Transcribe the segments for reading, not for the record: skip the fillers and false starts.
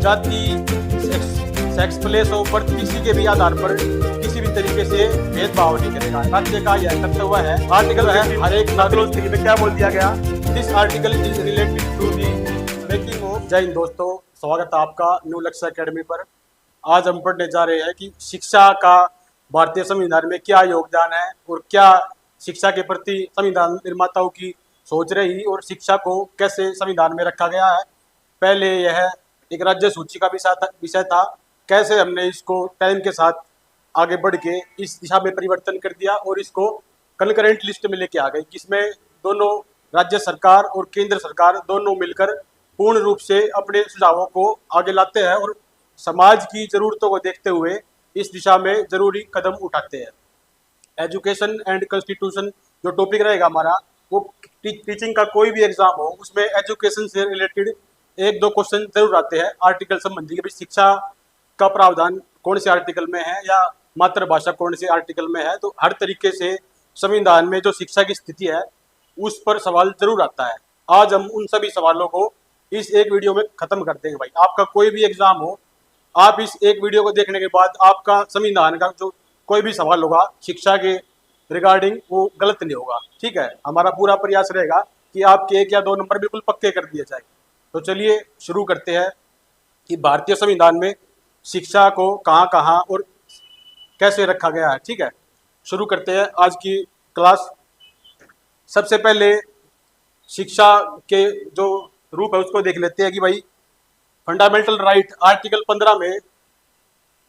जाति, sex, place of birth किसी के भी आधार पर किसी भी तरीके से भेदभाव नहीं करेगा। राज्य का यह कर्तव्य है। आर्टिकल है हर एक नागरिक में क्या बोल दिया गया, this article is related to the making of. जय हिंद दोस्तों, स्वागत है आपका न्यू लक्ष्य एकेडमी पर। आज हम पढ़ने जा रहे हैं कि शिक्षा का भारतीय संविधान में क्या योगदान है और क्या शिक्षा के प्रति संविधान निर्माताओं की सोच रही और शिक्षा को कैसे संविधान में रखा गया है। पहले यह एक राज्य सूची का विषय था, कैसे हमने इसको टाइम के साथ आगे बढ़ के इस दिशा में परिवर्तन कर दिया और इसको कंकरेंट लिस्ट में लेके आ गए, जिसमें दोनों राज्य सरकार और केंद्र सरकार दोनों मिलकर पूर्ण रूप से अपने सुझावों को आगे लाते हैं और समाज की जरूरतों को देखते हुए इस दिशा में जरूरी कदम उठाते हैं। एजुकेशन एंड कॉन्स्टिट्यूशन जो टॉपिक रहेगा हमारा, वो टीचिंग का कोई भी एग्जाम हो उसमें एजुकेशन से रिलेटेड एक दो क्वेश्चन जरूर आते हैं आर्टिकल संबंधी। कि शिक्षा का प्रावधान कौन से आर्टिकल में है या मातृभाषा कौन से आर्टिकल में है। तो हर तरीके से संविधान में जो शिक्षा की स्थिति है उस पर सवाल जरूर आता है। आज हम उन सभी सवालों को इस एक वीडियो में खत्म कर देंगे। भाई आपका कोई भी एग्जाम हो, आप इस एक वीडियो को देखने के बाद आपका संविधान का जो कोई भी सवाल होगा शिक्षा के रिगार्डिंग वो गलत नहीं होगा। ठीक है, हमारा पूरा प्रयास रहेगा कि आपके 1 या 2 नंबर बिल्कुल पक्के कर दिए जाए। तो चलिए शुरू करते हैं कि भारतीय संविधान में शिक्षा को कहाँ कहाँ और कैसे रखा गया है। ठीक है, शुरू करते हैं आज की क्लास। सबसे पहले शिक्षा के जो रूप है उसको देख लेते हैं कि भाई फंडामेंटल राइट आर्टिकल 15 में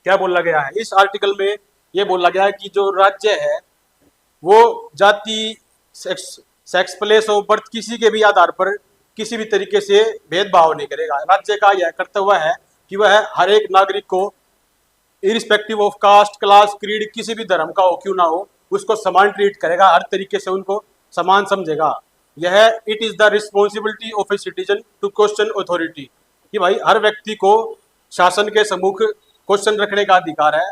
क्या बोला गया है। इस आर्टिकल में ये बोला गया है कि जो राज्य है वो जाति, सेक्स, प्लेस ऑफ बर्थ किसी के भी आधार पर किसी भी तरीके से भेदभाव नहीं करेगा। राज्य का यह कर्तव्य है कि वह हर एक नागरिक को irrespective of caste, class, creed, किसी भी धर्म का हो क्यों ना हो, उसको समान ट्रीट करेगा, हर तरीके से उनको समान समझेगा। यह it is the responsibility of a citizen to question authority, कि भाई हर व्यक्ति को शासन के सम्मुख क्वेश्चन रखने का अधिकार है।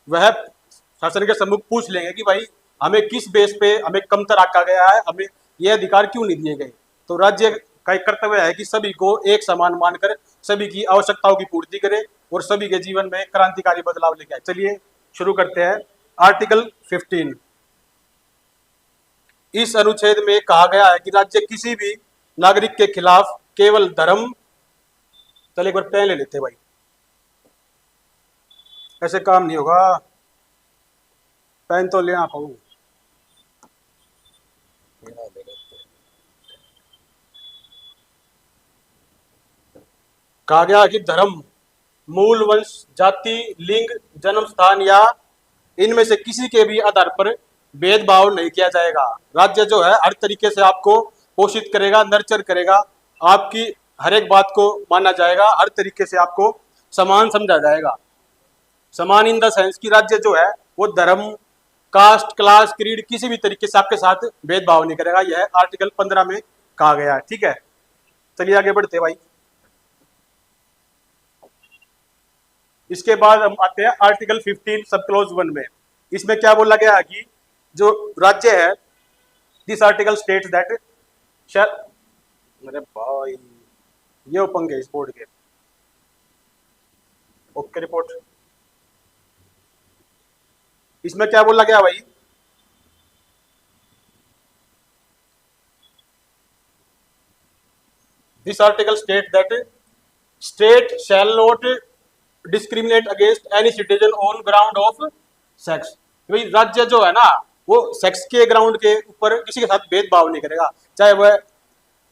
वह शासन के सम्मुख पूछ लेंगे कि भाई हमें किस बेस पे हमें कमतर रखा गया है, हमें यह अधिकार क्यों नहीं दिए गए। तो राज्य का एक कर्तव्य है कि सभी को एक समान मानकर सभी की आवश्यकताओं की पूर्ति करे और सभी के जीवन में क्रांतिकारी बदलाव लेके आए। चलिए शुरू करते हैं। आर्टिकल 15, इस अनुच्छेद में कहा गया है कि राज्य किसी भी नागरिक के खिलाफ केवल धर्म, चलिए एक बार पेन ले लेते हैं भाई, ऐसे काम नहीं होगा, पेन तो लेना पाऊँ। कहा गया कि धर्म, मूल, वंश, जाति, लिंग, जन्म स्थान या इनमें से किसी के भी आधार पर भेदभाव नहीं किया जाएगा। राज्य जो है हर तरीके से आपको पोषित करेगा, नर्चर करेगा, आपकी हर एक बात को माना जाएगा, हर तरीके से आपको समान समझा जाएगा। समान इन द सेंस कि राज्य जो है वो धर्म, कास्ट, क्लास, क्रीड किसी भी तरीके से आपके साथ भेदभाव नहीं करेगा। यह आर्टिकल 15 में कहा गया है। ठीक है, चलिए आगे बढ़ते भाई। इसके बाद हम आते हैं आर्टिकल 15 सब क्लोज 1 में। इसमें क्या बोला गया है कि जो राज्य है, दिस आर्टिकल स्टेट्स दैट मेरे भाई ये पंगे इस बोर्ड के। Okay report. इसमें क्या बोला गया भाई, this article state that state shall not discriminate against any citizen on ground of sex. भाई राज्य जो है ना वो सेक्स के ग्राउंड के ऊपर किसी के साथ भेदभाव नहीं करेगा, चाहे वह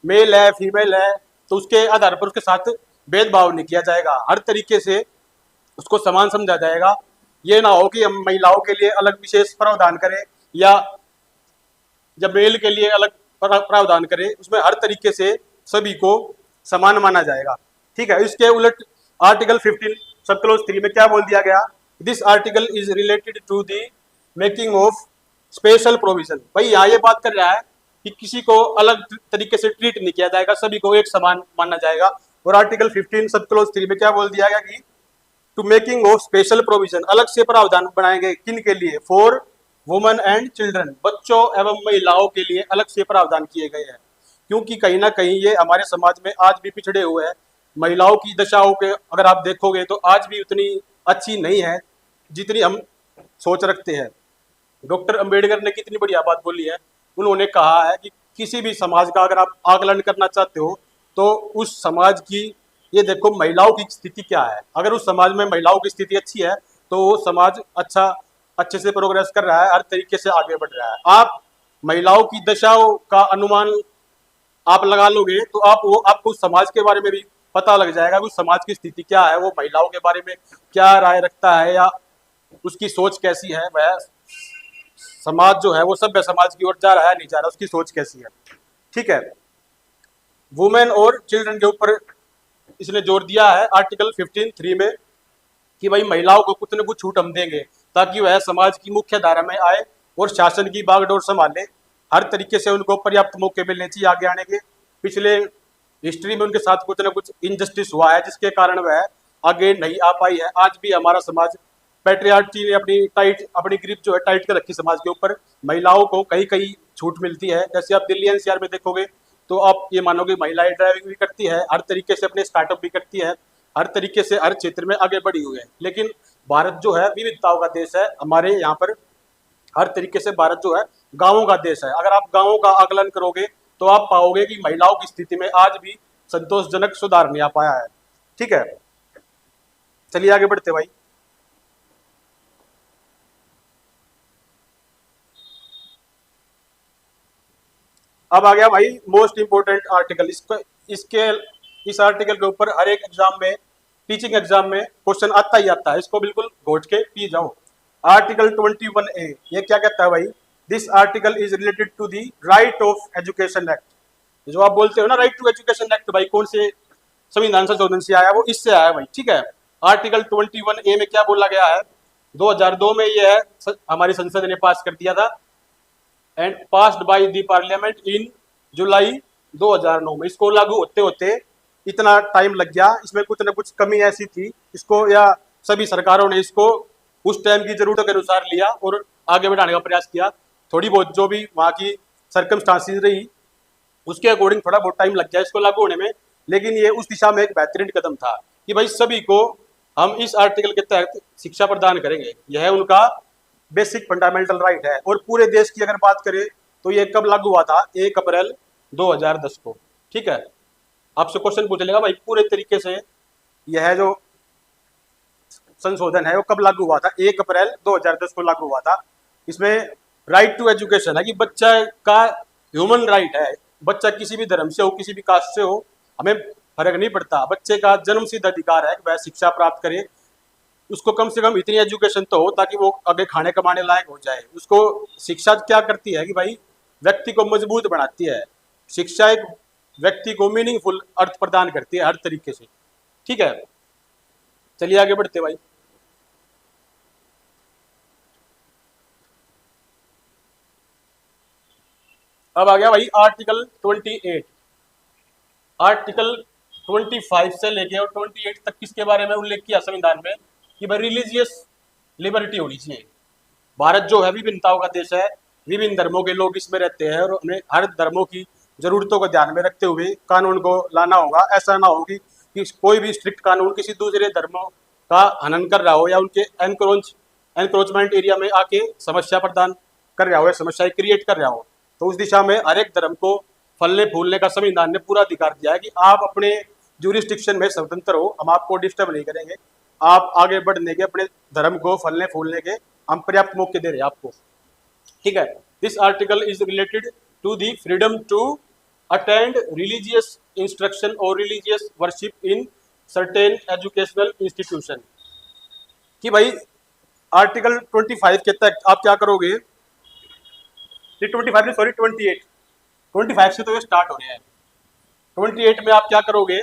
मेल है, फीमेल है, तो उसके आधार पर उसके साथ भेदभाव नहीं किया जाएगा। हर तरीके से उसको समान समझा जाएगा। ये ना हो कि हम महिलाओं के लिए अलग विशेष प्रावधान करें या जब मेल के लिए अलग प्रावधान करें, उसमें हर तरीके से सभी को समान माना जाएगा। ठीक है, इसके उलट आर्टिकल 15 सब क्लोज 3 में क्या बोल दिया गया, this article is related to the making of special provision. भाई यहाँ ये बात कर रहा है कि किसी को अलग तरीके से ट्रीट नहीं किया जाएगा, सभी को एक समान माना जाएगा। और आर्टिकल 15 सब क्लोज 3 में क्या बोल दिया गया कि to making of special provision, अलग से प्रावधान बनाए गए किन के लिए, फॉर वुमेन एंड चिल्ड्रन, बच्चों एवं महिलाओं के लिए अलग से प्रावधान किए गए हैं। क्योंकि कहीं ना कहीं ये हमारे समाज में आज भी पिछड़े हुए हैं। महिलाओं की दशाओं के अगर आप देखोगे तो आज भी उतनी अच्छी नहीं है जितनी हम सोच रखते हैं। डॉक्टर अंबेडकर ने कितनी बढ़िया बात बोली है। उन्होंने कहा है कि किसी भी समाज का अगर आप आकलन करना चाहते हो तो उस समाज की ये देखो महिलाओं की स्थिति क्या है। अगर उस समाज में महिलाओं की स्थिति अच्छी है तो वो समाज अच्छे से प्रोग्रेस कर रहा है, हर तरीके से आगे बढ़ रहा है। आप महिलाओं की दशाओं का अनुमान आप लगा लोगे तो आपको उस समाज के बारे में भी पता लग जाएगा कि उस समाज की स्थिति क्या है, वो महिलाओं के बारे में क्या राय रखता है या उसकी सोच कैसी है, वह समाज जो है वो सभ्य समाज की ओर जा रहा है नहीं जा रहा, उसकी सोच कैसी है। ठीक है, वुमेन और चिल्ड्रन के ऊपर इसने जोर दिया है आर्टिकल 15(3) में कि भाई महिलाओं को कुछ न कुछ छूट हम देंगे ताकि वह समाज की मुख्य धारा में आए और शासन की बागडोर संभाले। हर तरीके से उनको पर्याप्त मौके मिलने चाहिए आगे आने के। पिछले हिस्ट्री में उनके साथ कुछ न कुछ इनजस्टिस हुआ है जिसके कारण वह आगे नहीं आ पाई है। आज भी हमारा समाज पैट्रियार्की ने अपनी ग्रिप जो है टाइट कर रखी समाज के ऊपर। महिलाओं को कहीं कहीं छूट मिलती है, जैसे आप दिल्ली एनसीआर में देखोगे तो आप ये मानोगे महिलाएं ड्राइविंग भी करती है, हर तरीके से अपने स्टार्टअप भी करती है, हर तरीके से हर क्षेत्र में आगे बढ़ी हुई है। लेकिन भारत जो है विविधताओं का देश है। हमारे यहाँ पर हर तरीके से भारत जो है गांवों का देश है। अगर आप गांवों का आकलन करोगे तो आप पाओगे कि महिलाओं की स्थिति में आज भी संतोषजनक सुधार नहीं आ पाया है। ठीक है, चलिए आगे बढ़ते भाई। अब आ गया भाई मोस्ट इंपोर्टेंट आर्टिकल। इस आर्टिकल के ऊपर हर एक एग्जाम में, टीचिंग एग्जाम में क्वेश्चन आता ही आता है, इसको बिल्कुल घोट के पी जाओ। आर्टिकल 21A ये क्या कहता है भाई? This article is related to the right of education act. जो आप बोलते हो ना राइट टू एजुकेशन एक्ट, भाई कौन से संविधान संशोधन से आया? वो इससे आया भाई। ठीक है, आर्टिकल 21A में क्या बोला गया है? 2002 में ये है हमारी संसद ने पास कर दिया था and passed by the parliament in July 2009 में। इसको लागू होते होते इतना टाइम लग गया, इसमें कुछ ना कुछ कमी ऐसी थी इसको, या सभी सरकारों ने इसको उस टाइम की जरूरतों के अनुसार लिया और आगे बढ़ाने का प्रयास किया। थोड़ी बहुत जो भी वहाँ की सर्कमस्टांसिस रही उसके अकॉर्डिंग थोड़ा बहुत टाइम लग गया इसको लागू होने में, लेकिन ये उस दिशा में एक बेहतरीन कदम था कि भाई सभी को हम इस आर्टिकल के तहत शिक्षा प्रदान करेंगे। यह उनका बेसिक फंडामेंटल राइट है। और पूरे देश की अगर बात करें तो ये कब लागू हुआ था? 1 अप्रैल 2010 को। ठीक है, आपसे क्वेश्चन पूछ लेगा भाई पूरे तरीके से यह जो संशोधन है वो कब लागू हुआ था? 1 अप्रैल 2010 को लागू हुआ था। इसमें राइट टू एजुकेशन है कि बच्चा का ह्यूमन राइट है। बच्चा किसी भी धर्म से हो, किसी भी कास्ट से हो, हमें फर्क नहीं पड़ता। बच्चे का जन्मसिद्ध अधिकार है कि वह शिक्षा प्राप्त करे। उसको कम से कम इतनी एजुकेशन तो हो ताकि वो आगे खाने कमाने लायक हो जाए। उसको शिक्षा क्या करती है कि भाई व्यक्ति को मजबूत बनाती है। शिक्षा एक व्यक्ति को मीनिंगफुल अर्थ प्रदान करती है हर तरीके से। ठीक है, चलिए आगे बढ़ते भाई। अब आ गया भाई आर्टिकल 28। आर्टिकल 25 से लेके और 28 तक किसके बारे में उल्लेख किया संविधान में कि भाई रिलीजियस लिबर्टी होनी चाहिए। भारत जो है विभिन्नताओं का देश है, विभिन्न धर्मों के लोग इसमें रहते हैं और हमें हर धर्मों की जरूरतों को ध्यान में रखते हुए कानून को लाना होगा। ऐसा ना हो कि कोई भी स्ट्रिक्ट कानून किसी दूसरे धर्मों का हनन कर रहा हो या उनके एनक्रोचमेंट एरिया में आके समस्या प्रदान कर रहा हो या समस्याएं क्रिएट कर रहा हो। तो उस दिशा में हर एक धर्म को फलने फूलने का संविधान ने पूरा अधिकार दिया है कि आप अपने ज्यूरिस्डिक्शन में स्वतंत्र हो, हम आपको डिस्टर्ब नहीं करेंगे। आप आगे बढ़ने के, अपने धर्म को फलने फूलने के हम पर्याप्त मौके दे रहे हैं आपको। ठीक है, this article is related to the freedom to attend religious instruction और religious worship in certain educational institution. कि भाई आर्टिकल 25 के तहत आप क्या करोगे? 28 से तो ये स्टार्ट हो रहे हैं। 28 में आप क्या करोगे?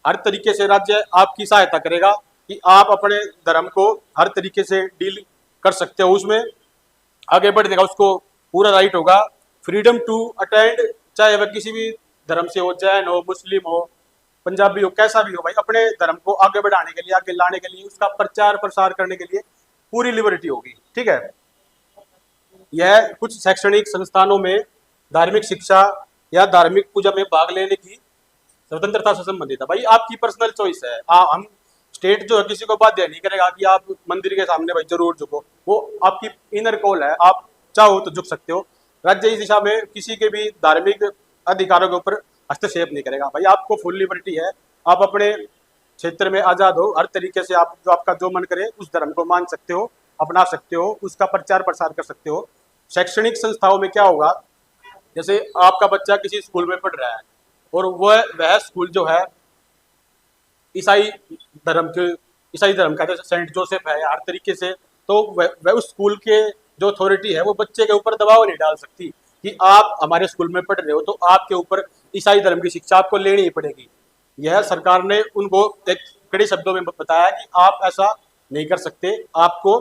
हर तरीके से राज्य आपकी सहायता करेगा कि आप अपने धर्म को हर तरीके से डील कर सकते हो, उसमें आगे बढ़ देगा, उसको पूरा राइट होगा। फ्रीडम टू अटेंड, चाहे वह किसी भी धर्म से हो, जैन हो, मुस्लिम हो, पंजाबी हो, कैसा भी हो भाई, अपने धर्म को आगे बढ़ाने के लिए, आगे लाने के लिए, उसका प्रचार प्रसार करने के लिए पूरी लिबर्टी होगी। ठीक है, यह कुछ शैक्षणिक संस्थानों में धार्मिक शिक्षा या धार्मिक पूजा में भाग लेने की स्वतंत्रता से संबंधित है। भाई आपकी पर्सनल चॉइस है। हम स्टेट जो है किसी को बाध्य नहीं करेगा कि आप मंदिर के सामने भाई जरूर झुको, वो आपकी इनर कॉल है, आप चाहो तो झुक सकते हो। राज्य इस दिशा में किसी के भी धार्मिक अधिकारों के ऊपर हस्तक्षेप नहीं करेगा। भाई आपको फुल लिबर्टी है, आप अपने क्षेत्र में आजाद हो, हर तरीके से आप जो आपका जो मन करे उस धर्म को मान सकते हो, अपना सकते हो, उसका प्रचार प्रसार कर सकते हो। शैक्षणिक संस्थाओं में क्या होगा, जैसे आपका बच्चा किसी स्कूल में पढ़ रहा है और वह स्कूल जो है ईसाई ईसाई धर्म का, जैसे सेंट जोसेफ है या हर तरीके से, तो वह उस स्कूल के जो अथॉरिटी है वो बच्चे के ऊपर दबाव नहीं डाल सकती कि आप हमारे स्कूल में पढ़ रहे हो तो आपके ऊपर ईसाई धर्म की शिक्षा आपको लेनी ही पड़ेगी। यह सरकार ने उनको एक कड़े शब्दों में बताया कि आप ऐसा नहीं कर सकते, आपको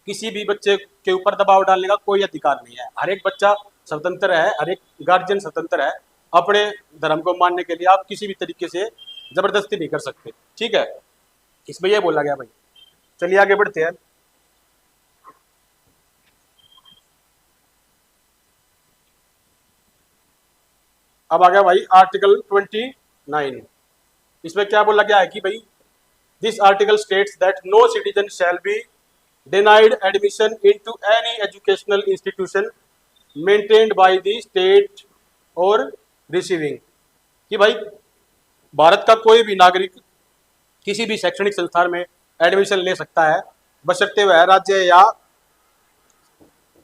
किसी भी बच्चे के ऊपर दबाव डालने का कोई अधिकार नहीं है। हर एक बच्चा स्वतंत्र है, हर एक गार्जियन स्वतंत्र है, अपने धर्म को मानने के लिए आप किसी भी तरीके से जबरदस्ती नहीं कर सकते। ठीक है, इसमें यह बोला गया भाई। चलिए आगे बढ़ते हैं। अब आ गया भाई आर्टिकल 29। इसमें क्या बोला गया है कि भाई this article states that no citizen shall be denied admission into any educational institution maintained by the state और रिसीविंग, कि भाई भारत का कोई भी नागरिक किसी भी शैक्षणिक संस्थान में एडमिशन ले सकता है, बशर्ते वह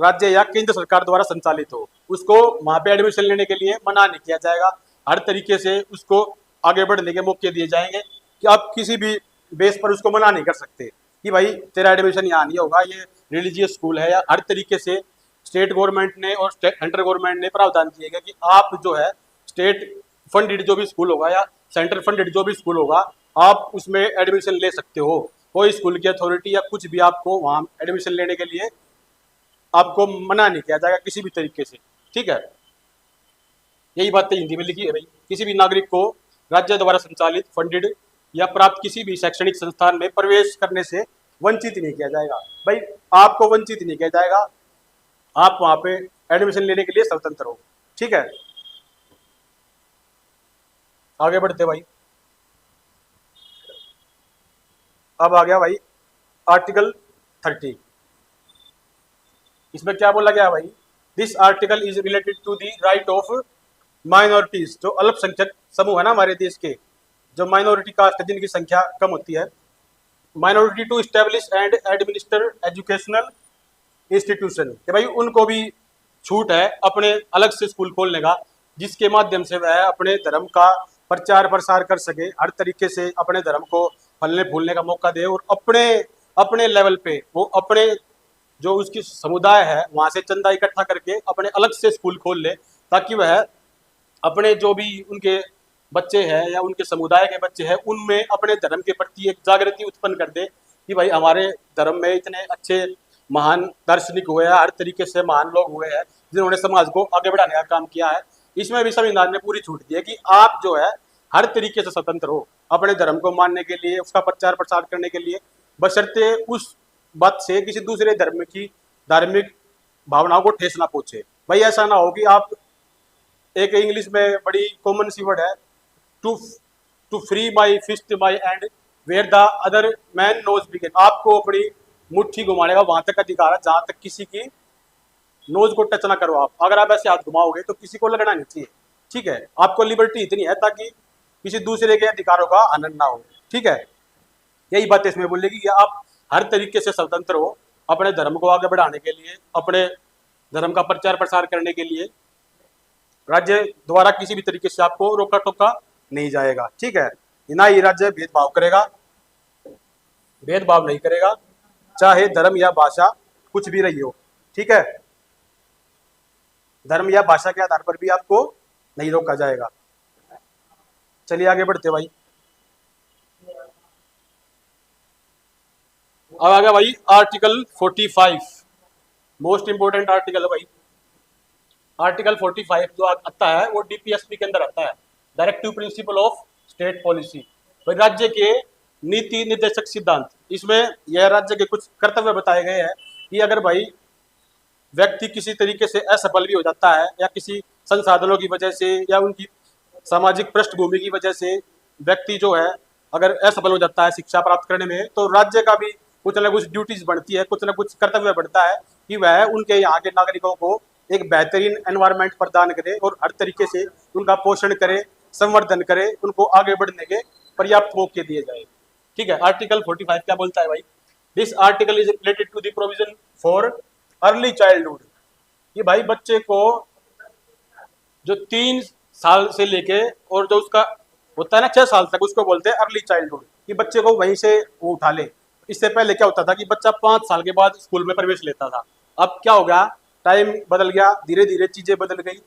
राज्य या केंद्र सरकार द्वारा संचालित हो। उसको वहां पे एडमिशन लेने के लिए मना नहीं किया जाएगा, हर तरीके से उसको आगे बढ़ने के मौके दिए जाएंगे कि आप किसी भी बेस पर उसको मना नहीं कर सकते कि भाई तेरा एडमिशन यहाँ नहीं होगा, ये रिलीजियस स्कूल है। या हर तरीके से स्टेट गवर्नमेंट ने और सेंट्रल गवर्नमेंट ने प्रावधान किए गए कि आप जो है स्टेट फंडेड जो भी स्कूल होगा या सेंट्रल फंडेड जो भी स्कूल होगा, आप उसमें एडमिशन ले सकते हो। कोई स्कूल की अथॉरिटी या कुछ भी आपको वहाँ एडमिशन लेने के लिए आपको मना नहीं किया जाएगा किसी भी तरीके से। ठीक है, यही बातें हिंदी में लिखी है भाई। किसी भी नागरिक को राज्य द्वारा संचालित फंडेड या प्राप्त किसी भी शैक्षणिक संस्थान में प्रवेश करने से वंचित नहीं किया जाएगा। भाई आपको वंचित नहीं किया जाएगा, आप वहां पे एडमिशन लेने के लिए स्वतंत्र हो। ठीक है, आगे बढ़ते भाई। अब आ गया भाई आर्टिकल 30। इसमें क्या बोला गया भाई, this article is related to the right of minorities, जो अल्पसंख्यक समूह है ना हमारे देश के, जो माइनॉरिटी कास्ट है जिनकी संख्या कम होती है, minority to establish and administer educational institution, कि भाई उनको भी छूट है अपने अलग से स्कूल खोलने का, जिसके माध्यम से वह अपने धर्म का प्रचार प्रसार कर सके, हर तरीके से अपने धर्म को फलने फूलने का मौका दे, और अपने अपने लेवल पे वो अपने जो उसकी समुदाय है वहां से चंदा इकट्ठा करके अपने अलग से स्कूल खोल ले, ताकि वह अपने जो भी उनके बच्चे हैं या उनके समुदाय के बच्चे हैं उनमें अपने धर्म के प्रति एक जागृति उत्पन्न कर दे कि भाई हमारे धर्म में इतने अच्छे महान दार्शनिक हुए हैं, हर तरीके से महान लोग हुए हैं जिन्होंने समाज को आगे बढ़ाने का काम किया है। इसमें भी संविधान ने पूरी छूट दी है कि आप जो है हर तरीके से स्वतंत्र हो अपने धर्म को मानने के लिए, उसका प्रचार प्रसार करने के लिए, बशर्ते उस बात से किसी दूसरे धर्म की धार्मिक भावनाओं को ठेस ना पहुंचे। भाई ऐसा ना हो कि आप, एक इंग्लिश में बड़ी कॉमन सी वर्ड है, to to free my fist my end where the other man nose begin, आपको अपनी मुट्ठी घुमाने का वहां तक अधिकार है जहां तक किसी की नोज को टच ना करो। आप अगर आप ऐसे हाथ घुमाओगे तो किसी को लगना नहीं चाहिए। ठीक है, आपको लिबर्टी इतनी है ताकि किसी दूसरे के अधिकारों का आनंद ना हो। ठीक है, यही बात इसमें बोलेगी कि आप हर तरीके से स्वतंत्र हो अपने धर्म को आगे बढ़ाने के लिए, अपने धर्म का प्रचार प्रसार करने के लिए। राज्य द्वारा किसी भी तरीके से आपको रोका टोका नहीं जाएगा। ठीक है, ना ही राज्य भेदभाव करेगा, भेदभाव नहीं करेगा, चाहे धर्म या भाषा कुछ भी रही हो। ठीक है, धर्म या भाषा के आधार पर भी आपको नहीं रोका जाएगा। चलिए आगे बढ़ते भाई। अब आ गया भाई आर्टिकल 45, मोस्ट इंपोर्टेंट आर्टिकल है भाई। आर्टिकल 45 जो आता है वो डीपीएसपी के अंदर आता है, directive principle of state policy, भाई राज्य के नीति निर्देशक सिद्धांत। इसमें यह राज्य के कुछ कर्तव्य बताए गए हैं कि अगर भाई व्यक्ति किसी तरीके से असफल भी हो जाता है या किसी संसाधनों की वजह से या उनकी सामाजिक पृष्ठभूमि की वजह से व्यक्ति जो है अगर असफल हो जाता है शिक्षा प्राप्त करने में, तो राज्य का भी कुछ न कुछ ड्यूटीज बढ़ती है, कुछ न कुछ कर्तव्य बढ़ता है कि वह उनके यहाँ के नागरिकों को एक बेहतरीन एनवायरनमेंट प्रदान करे और हर तरीके से उनका पोषण करे, संवर्धन करे, उनको आगे बढ़ने के पर्याप्त मौके दिए जाए। ठीक है, आर्टिकल 45 क्या बोलता है भाई? This article is related to the provision for early childhood. ये भाई बच्चे को जो 3 साल से लेके और जो उसका होता है ना 6 साल तक, उसको बोलते हैं अर्ली चाइल्डहुड, कि बच्चे को वहीं से वो उठा ले। इससे पहले क्या होता था कि बच्चा 5 साल के बाद स्कूल में प्रवेश लेता था। अब क्या हो गया, टाइम बदल गया, धीरे धीरे चीजें बदल गई।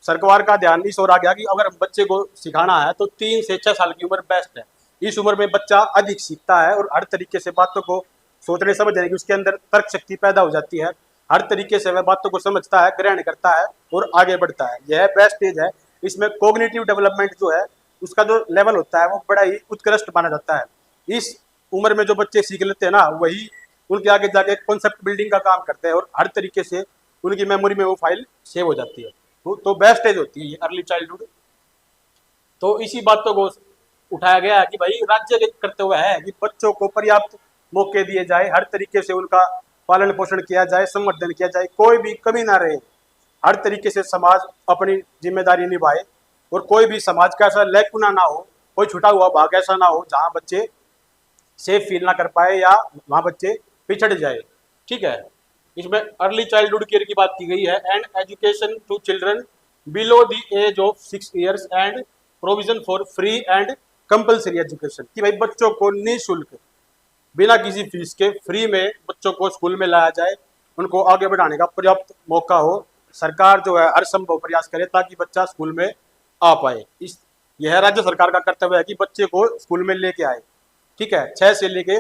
सरकार का ध्यान इस ओर आ गया कि अगर बच्चे को सिखाना है तो 3 से 6 साल की उम्र बेस्ट है। इस उम्र में बच्चा अधिक सीखता है और हर तरीके से बातों को सोचने समझने की उसके अंदर तर्क शक्ति पैदा हो जाती है। हर तरीके से वह बातों को समझता है, ग्रहण करता है और आगे बढ़ता है। यह बेस्ट एज है। इसमें कोग्निटिव डेवलपमेंट जो है उसका जो लेवल होता है वो बड़ा ही उत्कृष्ट माना जाता है। इस उम्र में जो बच्चे सीख लेते हैं ना, वही उनके आगे जाके कॉन्सेप्ट बिल्डिंग का काम करते हैं और हर तरीके से उनकी मेमोरी में वो फाइल सेव हो जाती है। तो बेस्ट एज होती है ये अर्ली चाइल्डहुड। तो इसी बातों को उठाया गया है कि भाई राज्य के कर्तव्य है कि बच्चों को पर्याप्त मौके दिए जाए, हर तरीके से उनका पालन पोषण किया जाए, संवर्धन किया जाए, कोई भी कमी ना रहे। हर तरीके से समाज अपनी जिम्मेदारी निभाए और कोई भी समाज का ऐसा लैकुना ना हो, कोई छुटा हुआ भाग ऐसा ना हो जहाँ बच्चे सेफ फील ना कर पाए या वहाँ बच्चे पिछड़ जाए। ठीक है, इसमें अर्ली चाइल्डहुड केयर की बात की गई है। And education to children below the age of 6 years and provision for free and compulsory education, कि भाई बच्चों को निःशुल्क बिना किसी फीस के फ्री में बच्चों को स्कूल में लाया जाए, उनको आगे बढ़ाने का पर्याप्त मौका हो। सरकार जो है हर संभव प्रयास करे ताकि बच्चा स्कूल में आ पाए। यह राज्य सरकार का कर्तव्य है कि बच्चे को स्कूल में लेके आए। ठीक है, 6 से लेके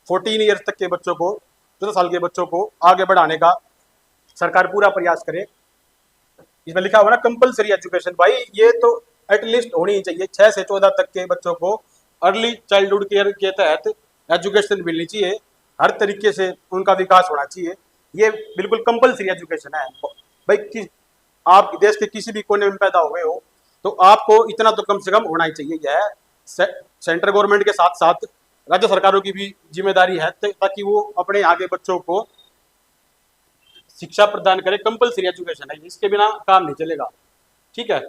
14 ईयर्स तक के बच्चों को, 14 साल के बच्चों को आगे बढ़ाने का सरकार पूरा प्रयास करे। इसमें लिखा हुआ ना कंपल्सरी एजुकेशन, भाई ये तो एटलीस्ट होनी ही चाहिए। 6 से 14 तक के बच्चों को अर्ली चाइल्डहुड केयर के तहत एजुकेशन मिलनी चाहिए, हर तरीके से उनका विकास होना चाहिए। ये बिल्कुल कंपल्सरी एजुकेशन है भाई। आप देश के किसी भी कोने में पैदा हुए हो तो आपको इतना तो कम से कम होना ही चाहिए। यह सेंट्रल गवर्नमेंट के साथ साथ राज्य सरकारों की भी जिम्मेदारी है ताकि वो अपने आगे बच्चों को शिक्षा प्रदान करे। कंपल्सरी एजुकेशन है, इसके बिना काम नहीं चलेगा। ठीक है,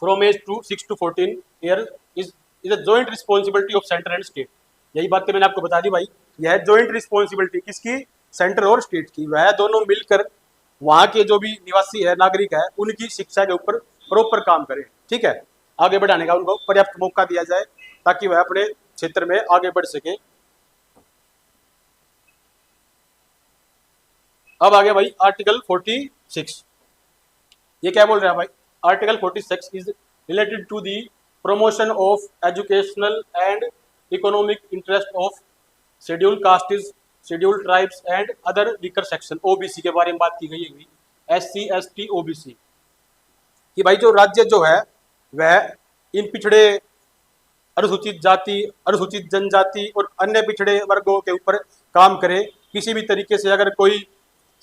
from age to 6 to 14 year is a joint responsibility of centre and state. यही बातें मैंने आपको बता दी भाई। यह जॉइंट रिस्पॉन्सिबिलिटी किसकी? सेंटर और स्टेट की। वह दोनों मिलकर वहाँ के जो भी निवासी है, नागरिक है, उनकी शिक्षा के ऊपर प्रॉपर काम करें। ठीक है, आगे बढ़ाने का उनको पर्याप्त मौका दिया जाए ताकि वह अपने क्षेत्र में आगे बढ़ सके। अब आ गया भाई आर्टिकल 46। ये क्या बोल रहा है भाई? Article 46 is related to the promotion of educational and economic interest of scheduled castes, scheduled tribes and other weaker section OBC के बारे में बात की गई है। SC ST OBC कि भाई जो राज्य जो है वह इन पिछड़े अनुसूचित जाति, अनुसूचित जनजाति और अन्य पिछड़े वर्गों के ऊपर काम करे। किसी भी तरीके से अगर कोई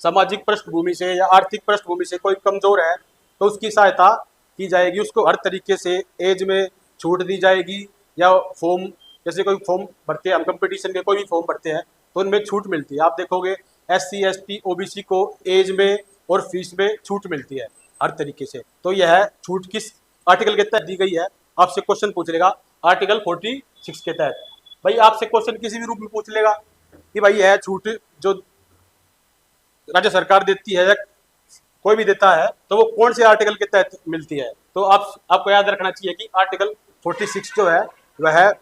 सामाजिक पृष्ठभूमि से या आर्थिक पृष्ठभूमि से कोई कमजोर है तो उसकी सहायता की जाएगी, उसको हर तरीके से एज में छूट दी जाएगी। या फॉर्म, जैसे कोई फॉर्म भरते हैं हम, कंपटीशन के कोई भी फॉर्म भरते हैं तो उनमें छूट मिलती है। आप देखोगे SC ST OBC को एज में और फीस में छूट मिलती है हर तरीके से। तो यह छूट किस आर्टिकल के तहत दी गई है? आपसे क्वेश्चन पूछ लेगा आर्टिकल 46 के तहत। भाई आपसे क्वेश्चन किसी भी रूप में पूछ लेगा कि भाई यह छूट जो राज्य सरकार देती है या कोई भी देता है तो वो कौन से आर्टिकल के तहत मिलती है? तो आपको याद रखना चाहिए कि आर्टिकल 46 जो है वह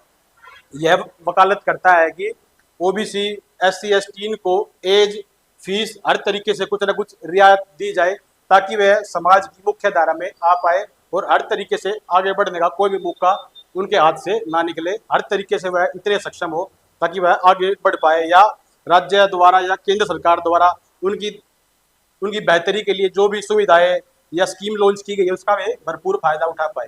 यह वकालत करता है कि OBC SC ST को एज, फीस, हर तरीके से कुछ ना कुछ रियायत दी जाए ताकि वह समाज की मुख्य धारा में आ पाए और हर तरीके से आगे बढ़ने का कोई भी मौका उनके हाथ से ना निकले। हर तरीके से वह इतने सक्षम हो ताकि वह आगे बढ़ पाए या राज्य द्वारा या केंद्र सरकार द्वारा उनकी बेहतरी के लिए जो भी सुविधाएं या स्कीम लॉन्च की गई है उसका वे भरपूर फायदा उठा पाए।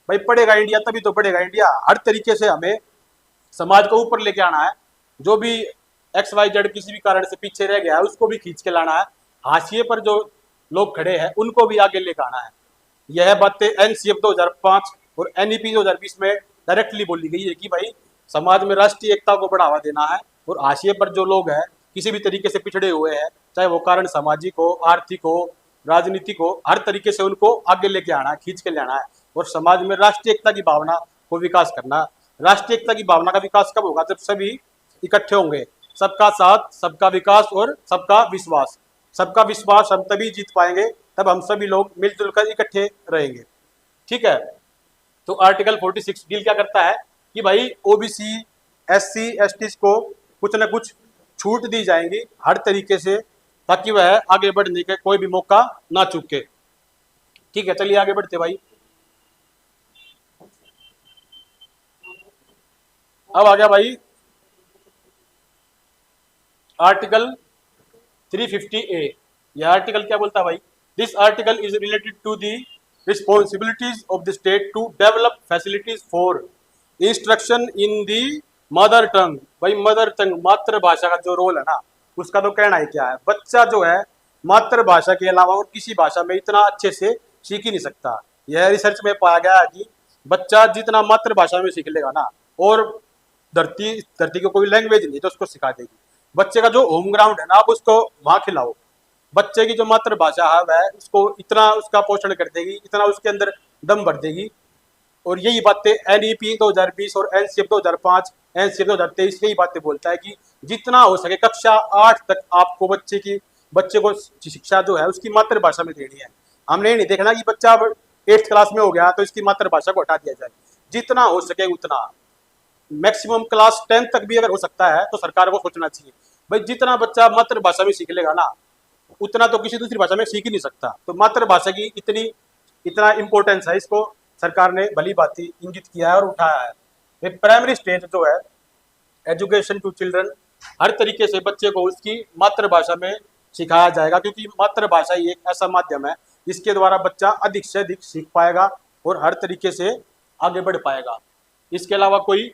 भाई पढ़ेगा इंडिया तभी तो बढ़ेगा इंडिया। हर तरीके से हमें समाज को ऊपर लेके आना है। जो भी XYZ किसी भी कारण से पीछे रह गया है उसको भी खींच के लाना है। हाशिए पर जो लोग खड़े हैं उनको भी आगे लेके आना है। यह बातें एनसीएफ 2005 और एनईपी 2020 में डायरेक्टली बोली गई है कि भाई समाज में राष्ट्रीय एकता को बढ़ावा देना है और हाशिए पर जो लोग हैं किसी भी तरीके से पिछड़े हुए हैं, चाहे वो कारण सामाजिक हो, आर्थिक हो, राजनीतिक हो, हर तरीके से उनको आगे लेके आना है, खींच के लाना है और समाज में राष्ट्रीय एकता की भावना को विकास करना। राष्ट्रीय एकता की भावना का विकास कब होगा? जब सभी इकट्ठे होंगे। सबका साथ, सबका विकास और सबका विश्वास। सबका विश्वास हम तभी जीत पाएंगे तब हम सभी लोग मिलजुल कर इकट्ठे रहेंगे। ठीक है, तो आर्टिकल 46 डील क्या करता है कि भाई ओबीसी, एससी, एसटी को कुछ ना कुछ छूट दी जाएंगी हर तरीके से, ताकि वह आगे बढ़ने के कोई भी मौका ना चूके। ठीक है, चलिए आगे बढ़ते भाई। अब आ गया भाई आर्टिकल 350A। यह आर्टिकल क्या बोलता है भाई? This article is related to the responsibilities of the state to develop facilities for instruction in the mother tongue. भाई मदर टंग, मातृभाषा का जो रोल है ना, उसका तो कहना ही क्या है। बच्चा जो है मातृभाषा के अलावा और किसी भाषा में इतना अच्छे से सीख ही नहीं सकता। यह रिसर्च में पाया गया है कि बच्चा जितना मातृभाषा में सीख लेगा ना, और धरती धरती की कोई लैंग्वेज नहीं तो उसको सिखा देगी। बच्चे का जो होम ग्राउंड है ना, आप उसको वहां खिलाओ। बच्चे की जो मातृभाषा है वह उसको इतना उसका पोषण कर देगी, इतना उसके अंदर दम भर देगी। और यही बातें एनईपी 2020 और एनसीएफ 2005, एनसीएफ 2023 यही बातें बोलता है कि जितना हो सके कक्षा 8 तक आपको बच्चे को शिक्षा जो है उसकी मातृभाषा में देनी है। हमने नहीं देखना कि बच्चा 8th क्लास में हो गया तो इसकी मातृभाषा को हटा दिया जाए। जितना हो सके उतना, मैक्सिमम क्लास 10 तक भी अगर हो सकता है तो सरकार को सोचना चाहिए भाई जितना बच्चा मातृभाषा में सीख लेगा ना, उतना तो किसी दूसरी भाषा में सीख ही नहीं सकता। तो मातृभाषा की इतना इंपॉर्टेंस है, इसको सरकार ने भली भांति इंगित किया है और उठाया है। प्राइमरी स्टेज जो है एजुकेशन टू चिल्ड्रन, हर तरीके से बच्चे को उसकी मातृभाषा में सिखाया जाएगा, क्योंकि मातृभाषा ही एक ऐसा माध्यम है जिसके द्वारा बच्चा अधिक से अधिक सीख पाएगा और हर तरीके से आगे बढ़ पाएगा। इसके अलावा कोई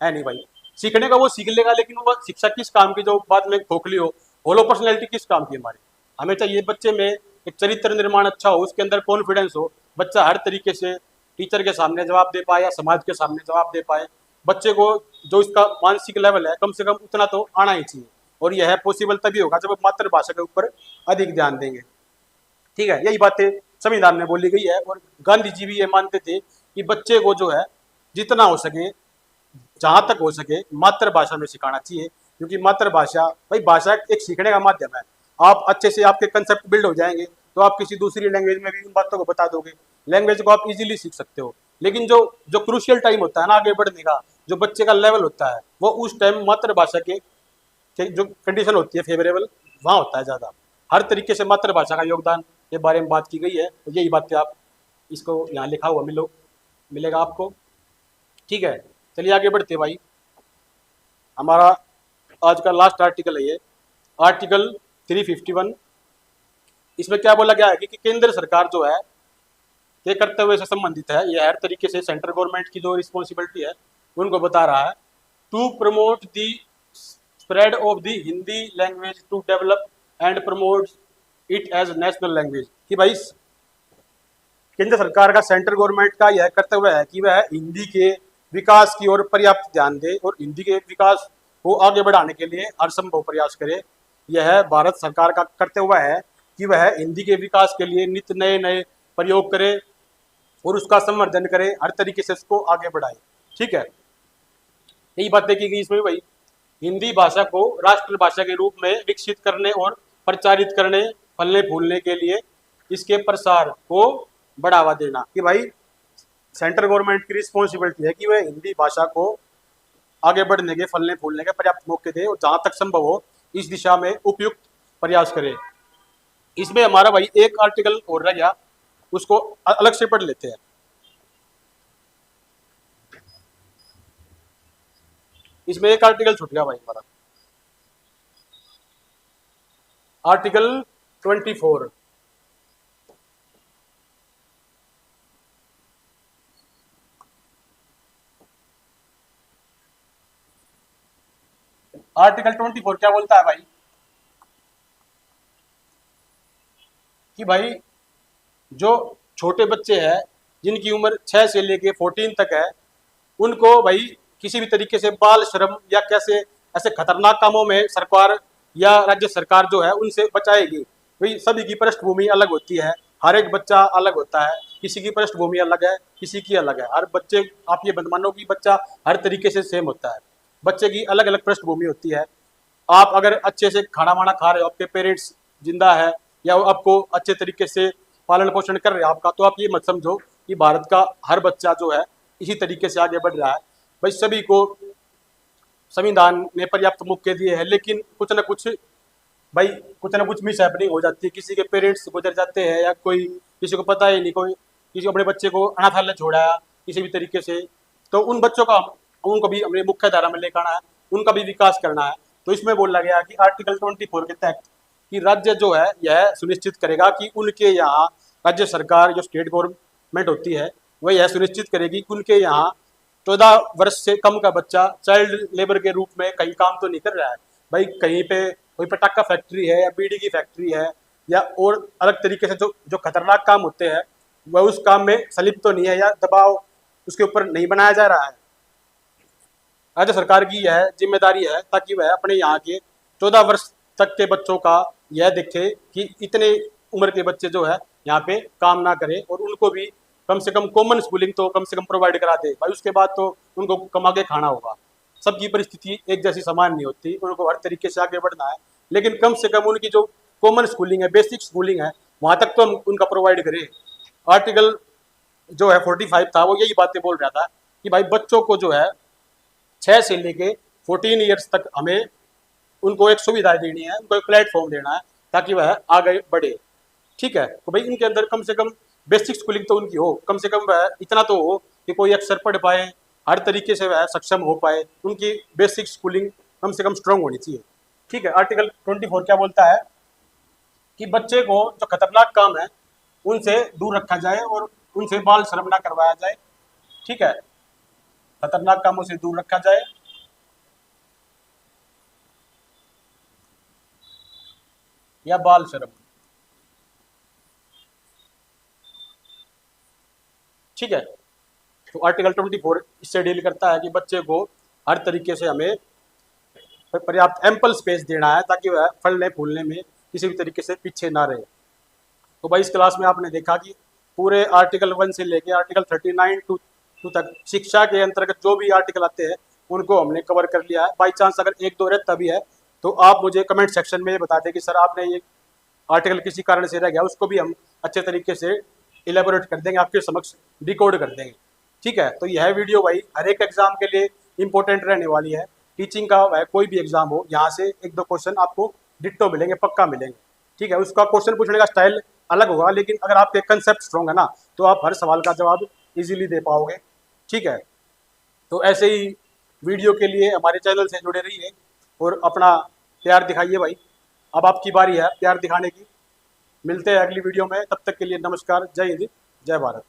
है नहीं भाई। सीखने का वो सीख लेगा, लेकिन वो शिक्षा किस काम की जो बाद में खोखली हो, होलो पर्सनैलिटी किस काम की हमारी। हमें चाहिए बच्चे में एक चरित्र निर्माण अच्छा हो, उसके अंदर कॉन्फिडेंस हो, बच्चा हर तरीके से टीचर के सामने जवाब दे पाए या समाज के सामने जवाब दे पाए। बच्चे को जो इसका मानसिक लेवल है कम से कम उतना तो आना ही चाहिए, और यह पॉसिबल तभी होगा जब मातृभाषा के ऊपर अधिक ध्यान देंगे। ठीक है, यही बातें संविधान में बोली गई है। और गांधी जी भी ये मानते थे कि बच्चे को जो है जितना हो सके, जहां तक हो सके मातृभाषा में सिखाना चाहिए, क्योंकि मातृभाषा भाई भाषा एक सीखने का माध्यम है। आप अच्छे से आपके कंसेप्ट बिल्ड हो जाएंगे तो आप किसी दूसरी लैंग्वेज में भी उन बातों को बता दोगे, लैंग्वेज को आप इजीली सीख सकते हो। लेकिन जो क्रूशियल टाइम होता है ना आगे बढ़ने का, जो बच्चे का लेवल होता है, वो उस टाइम मातृभाषा के जो कंडीशन होती है फेवरेबल, वहाँ होता है ज़्यादा। हर तरीके से मातृभाषा का योगदान के बारे में बात की गई है, तो यही बातें आप इसको यहाँ लिखा हुआ मिलेगा आपको। ठीक है, चलिए आगे बढ़ते भाई। हमारा आज का लास्ट आर्टिकल है ये आर्टिकल 351। इसमें क्या बोला गया है कि केंद्र सरकार जो है के कर्तव्य से संबंधित है। यह हर तरीके से सेंट्रल गवर्नमेंट की जो रिस्पॉन्सिबिलिटी है उनको बता रहा है। To promote the spread of the Hindi language to develop and promote it as national language. कि भाई केंद्र सरकार का, सेंट्रल गवर्नमेंट का यह कर्तव्य है कि वह हिंदी के विकास की ओर पर्याप्त ध्यान दे और हिंदी के विकास को आगे बढ़ाने के लिए हर संभव प्रयास करे। यह भारत सरकार का कर्तव्य है कि वह हिंदी के विकास के लिए नित्य नए नए प्रयोग करे और उसका संवर्धन करे, हर तरीके से इसको आगे बढ़ाए। ठीक है, यही बातें की गई इसमें भाई। हिंदी भाषा को राष्ट्रभाषा के रूप में विकसित करने और प्रचारित करने, फलने फूलने के लिए इसके प्रसार को बढ़ावा देना। कि भाई सेंट्रल गवर्नमेंट की रिस्पॉन्सिबिलिटी है कि वह हिंदी भाषा को आगे बढ़ने के, फलने फूलने के पर्याप्त मौके दे और जहां तक संभव हो इस दिशा में उपयुक्त प्रयास करे। इसमें हमारा भाई एक आर्टिकल और रह गया, उसको अलग से पढ़ लेते हैं। इसमें एक आर्टिकल छूट गया भाई हमारा, आर्टिकल 24। आर्टिकल 24 क्या बोलता है भाई कि भाई जो छोटे बच्चे हैं जिनकी उम्र 6 से लेके 14 तक है, उनको भाई किसी भी तरीके से बाल श्रम या कैसे ऐसे खतरनाक कामों में सरकार या राज्य सरकार जो है उनसे बचाएगी। भाई सभी की पृष्ठभूमि अलग होती है, हर एक बच्चा अलग होता है, किसी की पृष्ठभूमि अलग है, किसी की अलग है। हर बच्चे, आप ये मत मानो कि बच्चा हर तरीके से सेम होता है, बच्चे की अलग अलग पृष्ठभूमि होती है। आप अगर अच्छे से खाना वाना खा रहे हो, आपके पेरेंट्स जिंदा है या वो आपको अच्छे तरीके से पालन पोषण कर रहे हैं आपका, तो आप ये मत समझो कि भारत का हर बच्चा जो है इसी तरीके से आगे बढ़ रहा है। भाई सभी को संविधान ने पर्याप्त मौके दिए हैं, लेकिन कुछ ना कुछ मिस हैपनिंग हो जाती है। किसी के पेरेंट्स गुजर जाते हैं या कोई, किसी को पता ही नहीं, कोई किसी को अपने बच्चे को अनाथालय छोड़ाया किसी भी तरीके से, तो उन बच्चों का उनको भी अपने मुख्य धारा में लेकर आना है, उनका भी विकास करना है। तो इसमें बोला गया कि आर्टिकल 24 के तहत कि राज्य जो है यह सुनिश्चित करेगा कि उनके यहाँ, राज्य सरकार जो स्टेट गवर्नमेंट होती है वह यह सुनिश्चित करेगी कि उनके यहाँ 14 वर्ष से कम का बच्चा चाइल्ड लेबर के रूप में कहीं काम तो नहीं कर रहा है। भाई कहीं पे कोई पटाखा फैक्ट्री है या बीड़ी की फैक्ट्री है या और अलग तरीके से जो जो खतरनाक काम होते हैं वह उस काम में संलिप्त तो नहीं है या दबाव उसके ऊपर नहीं बनाया जा रहा है। राज्य सरकार की यह जिम्मेदारी है ताकि वह अपने यहाँ के 14 वर्ष तक के बच्चों का यह देखे कि इतने उम्र के बच्चे जो है यहाँ पे काम ना करें और उनको भी कम से कम कॉमन स्कूलिंग तो कम से कम प्रोवाइड करा दे। भाई उसके बाद तो उनको कमा के खाना होगा। सबकी परिस्थिति एक जैसी समान नहीं होती, उनको हर तरीके से आगे बढ़ना है, लेकिन कम से कम उनकी जो कॉमन स्कूलिंग है, बेसिक स्कूलिंग है, वहाँ तक तो हम उनका प्रोवाइड करें। आर्टिकल जो है 45 था वो यही बातें बोल रहा था कि भाई बच्चों को जो है 6 से लेके 14 ईयर्स तक हमें उनको एक सुविधा देनी है, उनको एक प्लेटफॉर्म देना है ताकि वह आगे बढ़े। ठीक है, तो भाई इनके अंदर कम से कम बेसिक स्कूलिंग तो उनकी हो, कम से कम वह इतना तो हो कि कोई अक्षर पढ़ पाए, हर तरीके से वह सक्षम हो पाए, उनकी बेसिक स्कूलिंग कम से कम स्ट्रांग होनी चाहिए। ठीक है, आर्टिकल 24 क्या बोलता है कि बच्चे को जो खतरनाक काम है उनसे दूर रखा जाए और उनसे बाल श्रम ना करवाया जाए। ठीक है, खतरनाक कामों से दूर रखा जाए। या बाल श्रम। ठीक है, तो आर्टिकल 24 इससे डील करता है कि बच्चे को हर तरीके से हमें पर्याप्त एम्पल स्पेस देना है ताकि वह फलने फूलने में किसी भी तरीके से पीछे ना रहे। तो भाई इस क्लास में आपने देखा कि पूरे आर्टिकल 1 से लेके आर्टिकल 39 टू तक शिक्षा के अंतर्गत जो भी आर्टिकल आते हैं उनको हमने कवर कर लिया है। बाई चांस अगर एक दो रहता भी है तो आप मुझे कमेंट सेक्शन में बता दें कि सर आपने ये आर्टिकल किसी कारण से रह गया, उसको भी हम अच्छे तरीके से इलेबोरेट कर देंगे, आपके समक्ष डिकोड कर देंगे। ठीक है, तो यह वीडियो भाई हर एक एग्जाम के लिए इंपॉर्टेंट रहने वाली है। टीचिंग का वह कोई भी एग्जाम हो, यहाँ से एक दो क्वेश्चन आपको डिट्टो मिलेंगे, पक्का मिलेंगे। ठीक है, उसका क्वेश्चन पूछने का स्टाइल अलग होगा, लेकिन अगर आपके कंसेप्ट स्ट्रॉन्ग है ना तो आप हर सवाल का जवाब इजीली दे पाओगे। ठीक है, तो ऐसे ही वीडियो के लिए हमारे चैनल से जुड़े रहिए और अपना प्यार दिखाइए भाई। अब आपकी बारी है प्यार दिखाने की। मिलते हैं अगली वीडियो में, तब तक के लिए नमस्कार, जय हिंद, जय भारत।